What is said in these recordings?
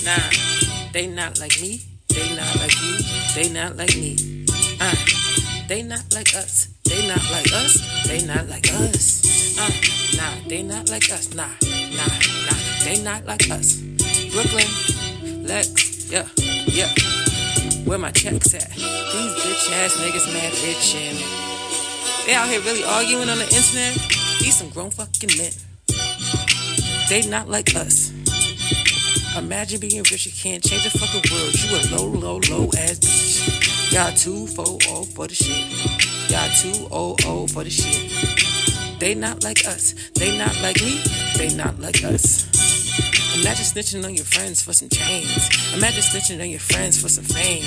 Nah, they not like me. They not like you. They not like me. They not like us. They not like us. They not like us. Nah, they not like us. Nah, they not like us. Brooklyn, Lex, yeah. Where my checks at? These bitch ass niggas mad rich and they out here really arguing on the internet. These some grown fucking men. They not like us. Imagine being rich, you can't change the fucking world. You a low ass bitch. Y'all too old for the shit. Y'all too old for the shit. They not like us. They not like me. They not like us. Imagine snitching on your friends for some chains. Imagine snitching on your friends for some fame.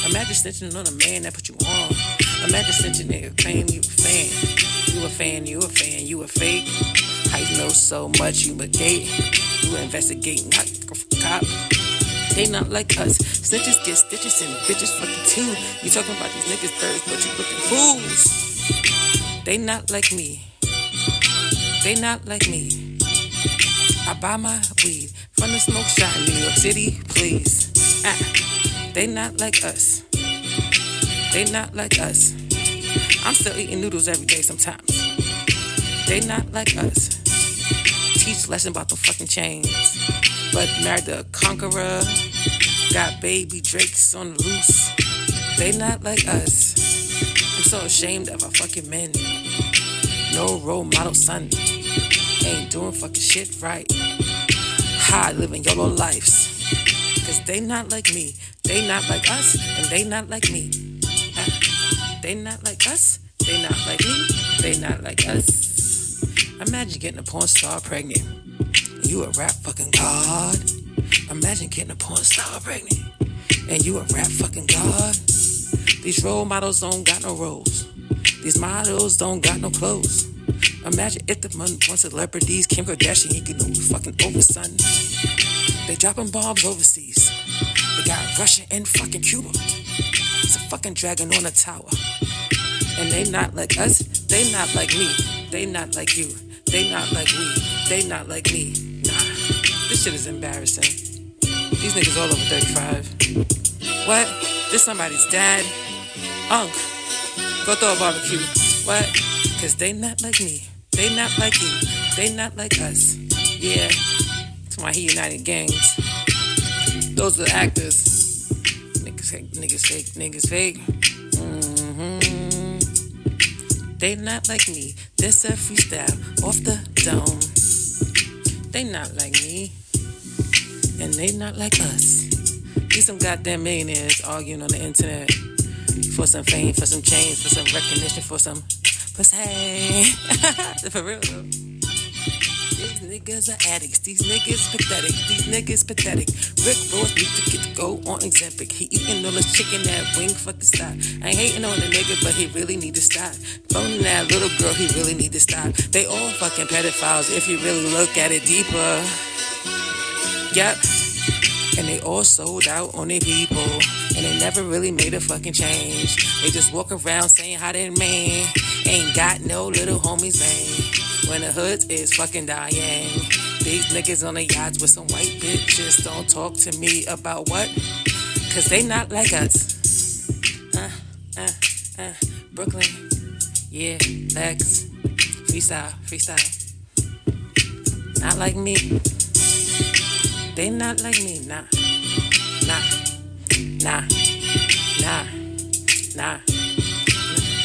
Imagine snitching on a man that put you on. Imagine snitching and claim you a fan. You a fan, you a fan, you a fake. How you know so much, you a gate. You investigating hot cop. They not like us. Snitches get stitches and bitches fucking too. You talking about these niggas birds, but you looking fools. They not like me. They not like me. I buy my weed from the smoke shop in New York City, please. They not like us. They not like us. I'm still eating noodles every day sometimes. They not like us. Teach lesson about the fucking chains. But married to a conqueror. Got baby Drakes on the loose. They not like us. I'm so ashamed of our fucking men. No role model son. Ain't doing fucking shit right. High living YOLO lives. Cause they not like me. They not like us. And they not like me. They not like us. They not like me. They not like us. Imagine getting a porn star pregnant. You a rap fucking god. Imagine getting a porn star pregnant. And you a rap fucking god. These role models don't got no roles. These models don't got no clothes. Imagine if the one celebrities, Kim Kardashian, you know fucking over, son. They dropping bombs overseas. They got Russia and fucking Cuba. It's a fucking dragon on a tower. And they not like us. They not like me. They not like you. They not like we. They not like me. Nah, this shit is embarrassing. These niggas all over 35. What? This somebody's dad? Unc, go throw a barbecue. What? Cause they not like me. They not like you. They not like us. Yeah. That's why he united gangs. Those are the actors. Niggas fake. They not like me. This a freestyle off the dome. They not like me. And they not like us. These some goddamn millionaires arguing on the internet. For some fame, for some change, for some recognition, for some pussy. For real though. These niggas are addicts. These niggas pathetic. These niggas pathetic. Rick Ross need to get to go on Ozempic. He eating all this chicken that wing fucking stop. I ain't hating on the nigga, but he really need to stop. Phoning that little girl, he really need to stop. They all fucking pedophiles if you really look at it deeper. Yep. And they all sold out on their people. And they never really made a fucking change. They just walk around saying how they man. Ain't got no little homies, man. When the hood is fucking dying. These niggas on the yachts with some white bitches. Don't talk to me about what? Cause they not like us. Brooklyn. Yeah, Lex. Freestyle. Not like me. They not like me, nah.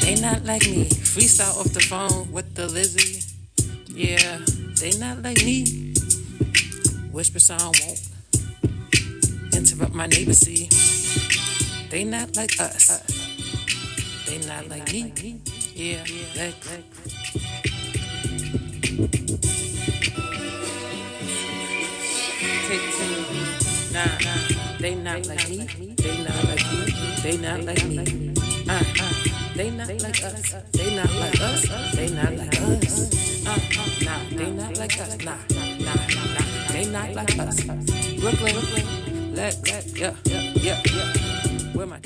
They not like me. Freestyle off the phone with the Lizzie. Yeah, they not like me. Whisper sound won't interrupt my neighbor, see. They not like us. They not like me. Yeah, like. Take two. Nah, they not like me. They not like you. They not like me. They not like us. They not like us. They not like us. Nah, they not like us. Nah. They not like us. Brooklyn, yeah. Where my